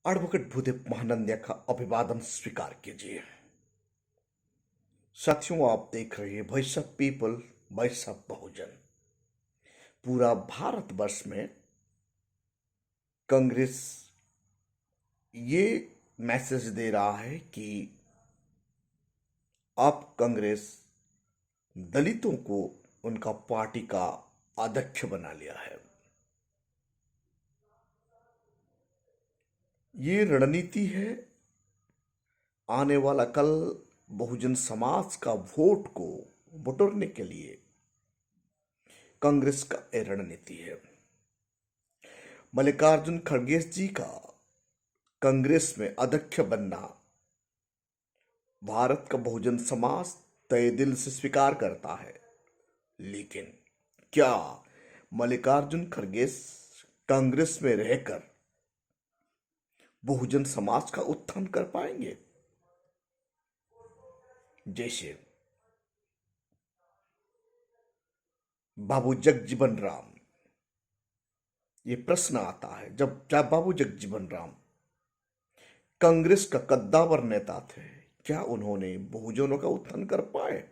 Advocate Bhudev Mahanandia का अभिवादन स्वीकार कीजिए। साथियों, आप देख रहे हैं voice of people, voice of Bahujan. पूरा भारतवर्ष में कांग्रेस ये मैसेज दे रहा है कि अब कांग्रेस दलितों को उनका पार्टी का अध्यक्ष बना लिया है। ये रणनीति है आने वाला कल बहुजन समाज का वोट को बटोरने के लिए कांग्रेस का ये रणनीति है। मल्लिकार्जुन खड़गे जी का कांग्रेस में अध्यक्ष बनना भारत का बहुजन समाज तय दिल से स्वीकार करता है, लेकिन क्या मल्लिकार्जुन खड़गे कांग्रेस में रहकर बहुजन समाज का उत्थान कर पाएंगे? जैसे बाबू जगजीवन राम, ये प्रश्न आता है, जब बाबू जगजीवन राम कांग्रेस का कद्दावर नेता थे, क्या उन्होंने बहुजनों का उत्थान कर पाए?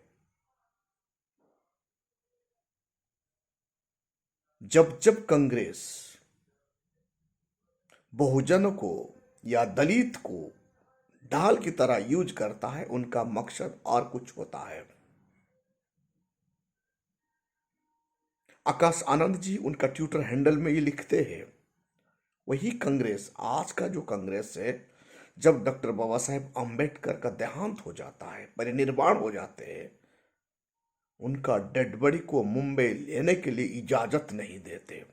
जब जब कांग्रेस बहुजनों को या दलित को ढाल की तरह यूज करता है, उनका मकसद और कुछ होता है। आकाश आनंद जी उनका ट्विटर हैंडल में ये लिखते हैं, वही कांग्रेस, आज का जो कांग्रेस है, जब डॉक्टर बाबा साहेब अंबेडकर का देहांत हो जाता है, परिनिर्वाण हो जाते हैं, उनका डेड बॉडी को मुंबई लेने के लिए इजाजत नहीं देते।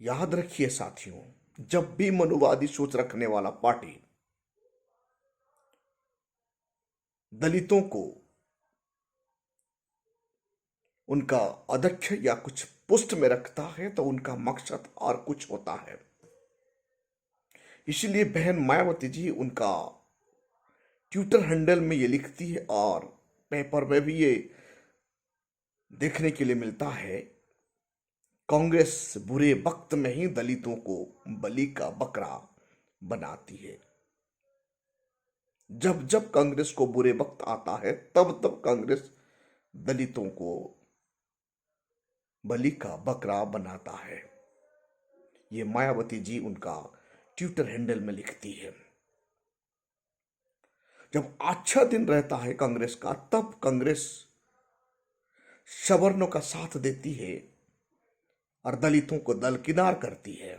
याद रखिए साथियों, जब भी मनुवादी सोच रखने वाला पार्टी दलितों को उनका अध्यक्ष या कुछ पोस्ट में रखता है, तो उनका मकसद और कुछ होता है। इसलिए बहन मायावती जी उनका ट्विटर हैंडल में ये लिखती है और पेपर में भी ये देखने के लिए मिलता है, कांग्रेस बुरे वक्त में ही दलितों को बलि का बकरा बनाती है। जब जब कांग्रेस को बुरे वक्त आता है, तब तब कांग्रेस दलितों को बलि का बकरा बनाता है। ये मायावती जी उनका ट्विटर हैंडल में लिखती है। जब अच्छा दिन रहता है कांग्रेस का, तब कांग्रेस सवर्णों का साथ देती है और दलितों को दरकिनार करती है।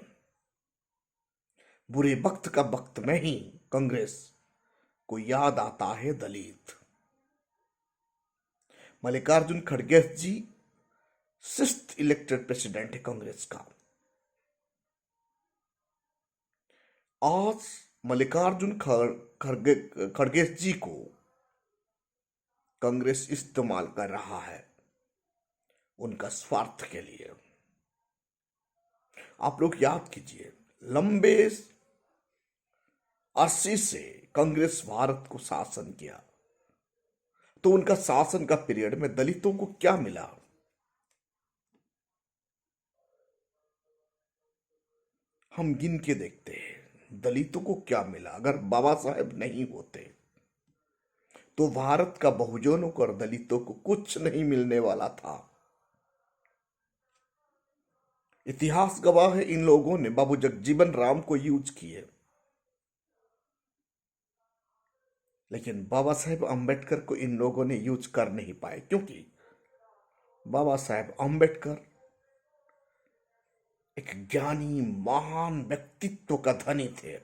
बुरे वक्त का वक्त में ही कांग्रेस को याद आता है दलित। मल्लिकार्जुन खड़गे जी 6th इलेक्टेड प्रेसिडेंट है कांग्रेस का। आज मल्लिकार्जुन खड़गे जी को कांग्रेस इस्तेमाल कर रहा है उनका स्वार्थ के लिए। आप लोग याद कीजिए, लंबे अरसे से कांग्रेस भारत को शासन किया, तो उनका शासन का पीरियड में दलितों को क्या मिला? हम गिन के देखते हैं दलितों को क्या मिला। अगर बाबा साहेब नहीं होते तो भारत का बहुजनों को और दलितों को कुछ नहीं मिलने वाला था। इतिहास गवाह है, इन लोगों ने बाबू जगजीवन राम को यूज किए, लेकिन बाबा साहेब अंबेडकर को इन लोगों ने यूज कर नहीं पाए, क्योंकि बाबा साहेब अंबेडकर एक ज्ञानी महान व्यक्तित्व का धनी थे।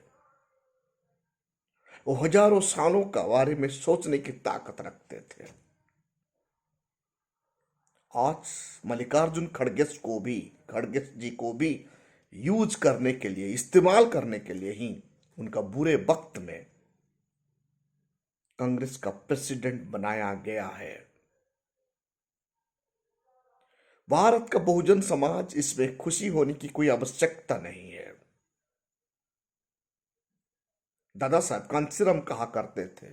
वो हजारों सालों का बारे में सोचने की ताकत रखते थे। आज मल्लिकार्जुन खड़गे जी को भी यूज करने के लिए, इस्तेमाल करने के लिए ही उनका बुरे वक्त में कांग्रेस का प्रेसिडेंट बनाया गया है। भारत का बहुजन समाज इसमें खुशी होने की कोई आवश्यकता नहीं है। दादा साहब कांसीराम कहा करते थे,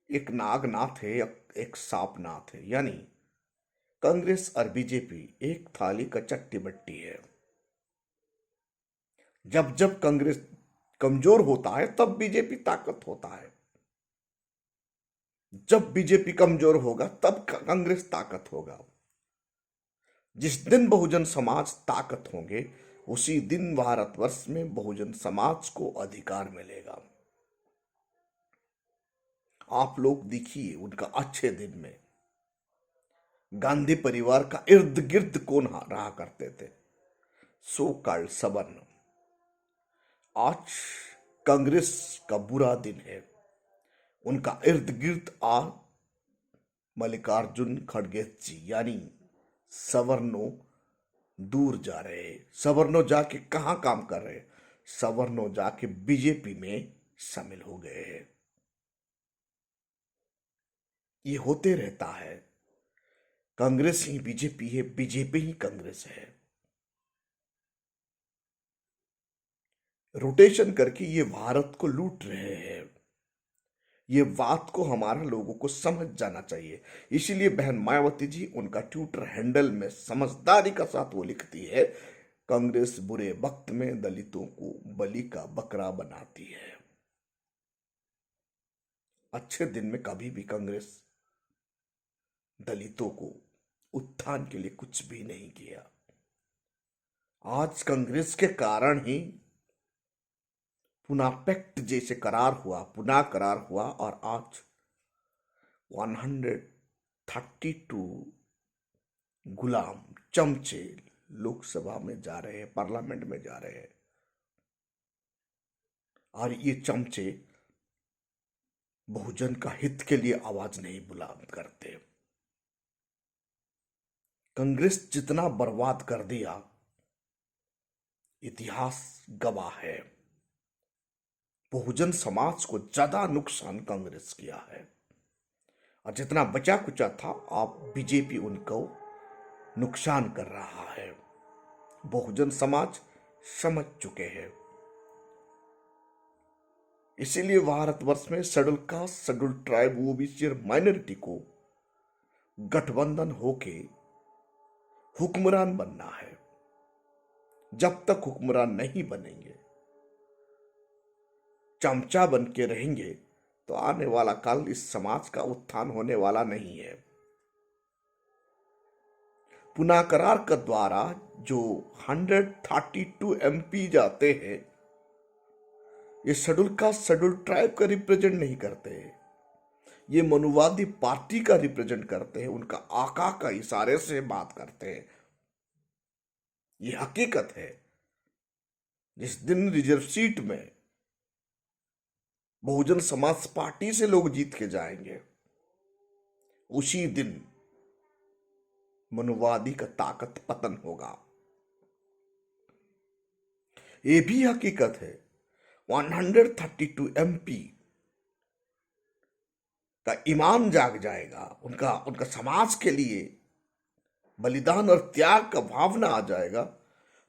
एक नाग ना थे, एक सांप ना थे, यानी कांग्रेस और बीजेपी एक थाली का चट्टी बट्टी है। जब जब कांग्रेस कमजोर होता है तब बीजेपी ताकत होता है, जब बीजेपी कमजोर होगा तब कांग्रेस ताकत होगा। जिस दिन बहुजन समाज ताकत होंगे उसी दिन भारतवर्ष में बहुजन समाज को अधिकार मिलेगा। आप लोग देखिए उनका अच्छे दिन में गांधी परिवार का इर्द गिर्द कौन रहा करते थे, सो कॉल्ड सवर्ण। आज कांग्रेस का बुरा दिन है, उनका इर्द गिर्द आ मल्लिकार्जुन खड़गे जी यानी सवर्णों दूर जा रहे हैं। सवर्णों जाके कहां काम कर रहे हैं? सवर्णों जाके बीजेपी में शामिल हो गए हैं। ये होते रहता है। कांग्रेस ही बीजेपी है, बीजेपी ही कांग्रेस है। रोटेशन करके ये भारत को लूट रहे हैं। ये बात को हमारा लोगों को समझ जाना चाहिए। इसीलिए बहन मायावती जी उनका ट्विटर हैंडल में समझदारी का साथ वो लिखती है, कांग्रेस बुरे वक्त में दलितों को बलि का बकरा बनाती है। अच्छे दिन में कभी भी कांग्रेस दलितों को उत्थान के लिए कुछ भी नहीं किया। आज कांग्रेस के कारण ही पुनः पैक्ट जैसे करार हुआ, पुनः करार हुआ और आज 132 गुलाम चमचे लोकसभा में जा रहे हैं, पार्लियामेंट में जा रहे हैं। और ये चमचे बहुजन का हित के लिए आवाज नहीं बुलंद करते। कांग्रेस जितना बर्बाद कर दिया इतिहास गवाह है। बहुजन समाज को ज्यादा नुकसान कांग्रेस किया है और जितना बचा कुचा था आप बीजेपी उनको नुकसान कर रहा है। बहुजन समाज समझ चुके हैं। इसीलिए भारतवर्ष में schedule caste, schedule tribe, OBC और माइनॉरिटी को गठबंधन होके हुक्मरान बनना है। जब तक हुक्मरान नहीं बनेंगे, चमचा बन के रहेंगे तो आने वाला काल इस समाज का उत्थान होने वाला नहीं है। पुनः करार के द्वारा जो 132 एमपी जाते हैं ये शेड्यूल कास्ट, शेड्यूल ट्राइब का रिप्रेजेंट नहीं करते हैं, ये मनुवादी पार्टी का रिप्रेजेंट करते हैं। उनका आका का इशारे से बात करते हैं। ये हकीकत है। जिस दिन रिजर्व सीट में बहुजन समाज पार्टी से लोग जीत के जाएंगे उसी दिन मनुवादी का ताकत पतन होगा। ये भी हकीकत है 132 एमपी का ईमान जाग जाएगा, उनका समाज के लिए बलिदान और त्याग का भावना आ जाएगा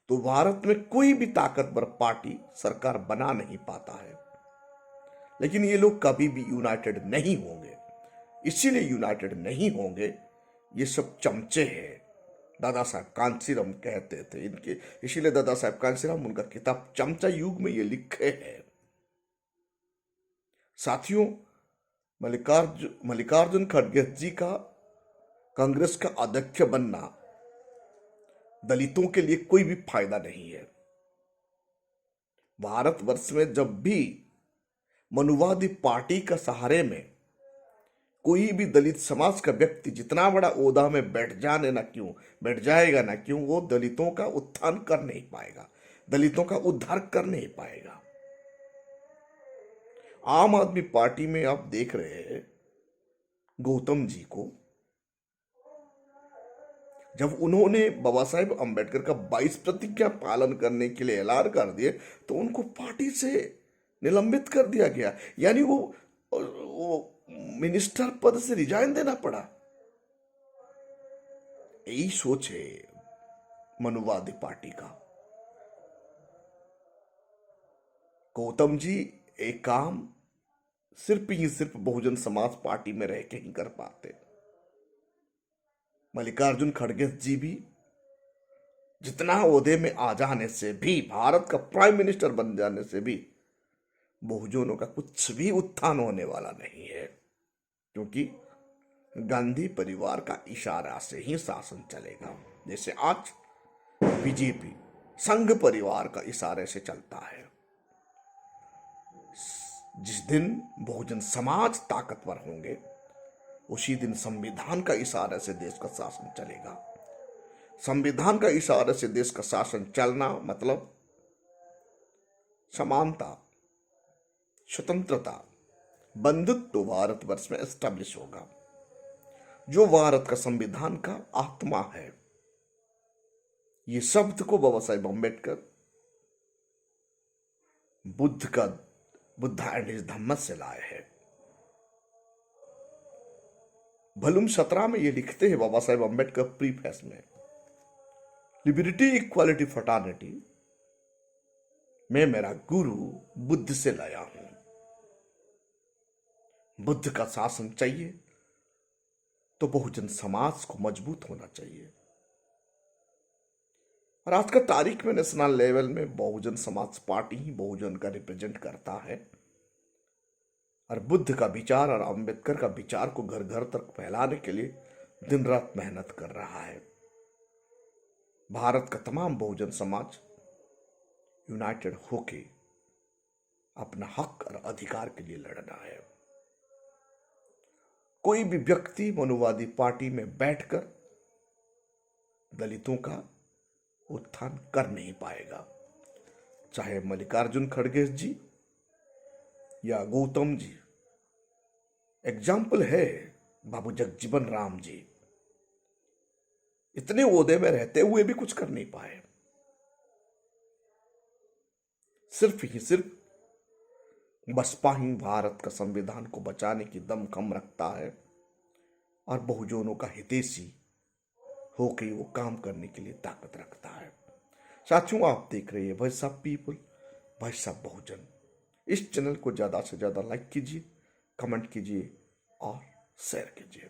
तो भारत में कोई भी ताकतवर पार्टी सरकार बना नहीं पाता है। लेकिन ये लोग कभी भी यूनाइटेड नहीं होंगे। इसीलिए यूनाइटेड नहीं होंगे, ये सब चमचे हैं। दादा साहब कांसीराम कहते थे इनके, इसीलिए दादा साहब कांसीराम उनका किताब चमचा युग में ये लिखे हैं। साथियों, मल्लिकार्जुन खड़गे जी का कांग्रेस का अध्यक्ष बनना दलितों के लिए कोई भी फायदा नहीं है। भारतवर्ष में जब भी मनुवादी पार्टी का सहारे में कोई भी दलित समाज का व्यक्ति जितना बड़ा ओहदा में बैठ जाएगा ना क्यों, वो दलितों का उत्थान कर नहीं पाएगा, दलितों का उद्धार कर नहीं पाएगा। आम आदमी पार्टी में आप देख रहे हैं गौतम जी को, जब उन्होंने बाबा साहेब अंबेडकर का 22 प्रतिज्ञा पालन करने के लिए ऐलान कर दिए तो उनको पार्टी से निलंबित कर दिया गया, यानी वो मिनिस्टर पद से रिजाइन देना पड़ा। यही सोच है मनुवादी पार्टी का। गौतम जी एक काम सिर्फ बहुजन समाज पार्टी में रह के ही कर पाते। मल्लिकार्जुन खड़गे जी भी जितना ओहदे में आ जाने से भी, भारत का प्राइम मिनिस्टर बन जाने से भी बहुजनों का कुछ भी उत्थान होने वाला नहीं है, क्योंकि गांधी परिवार का इशारा से ही शासन चलेगा। जैसे आज बीजेपी संघ परिवार का इशारे से चलता है। जिस दिन बहुजन समाज ताकतवर होंगे उसी दिन संविधान का इशारे से देश का शासन चलेगा। संविधान का इशारे से देश का शासन चलना मतलब समानता, स्वतंत्रता, बंधुत्व भारतवर्ष में एस्टेब्लिश होगा, जो भारत का संविधान का आत्मा है। ये शब्द को बाबा साहेब अम्बेडकर बुद्ध एंड हिज धम्म से लाए हैं। वॉल्यूम 17 में ये लिखते हैं बाबा साहेब अम्बेडकर प्रीफेस में, लिबर्टी इक्वालिटी फ्रटर्निटी मैं मेरा गुरु बुद्ध से लाया हूं। बुद्ध का शासन चाहिए तो बहुजन समाज को मजबूत होना चाहिए। और आज का तारीख में नेशनल लेवल में बहुजन समाज पार्टी ही बहुजन का रिप्रेजेंट करता है, और बुद्ध का विचार और अंबेडकर का विचार को घर घर तक फैलाने के लिए दिन रात मेहनत कर रहा है। भारत का तमाम बहुजन समाज यूनाइटेड होके अपना हक और अधिकार के लिए लड़ना है। कोई भी व्यक्ति मनुवादी पार्टी में बैठकर दलितों का उत्थान कर नहीं पाएगा, चाहे मल्लिकार्जुन खड़गे जी या गौतम जी। एग्जाम्पल है बाबू जगजीवन राम जी, इतने ओहदे में रहते हुए भी कुछ कर नहीं पाए। सिर्फ बसपा ही भारत का संविधान को बचाने की दमखम रखता है और बहुजनों का हितैषी होकर वो काम करने के लिए ताकत रखता है। साथियों, आप देख रहे हैं voice of people, voice of Bahujan. इस चैनल को ज़्यादा से ज़्यादा लाइक कीजिए, कमेंट कीजिए और शेयर कीजिए।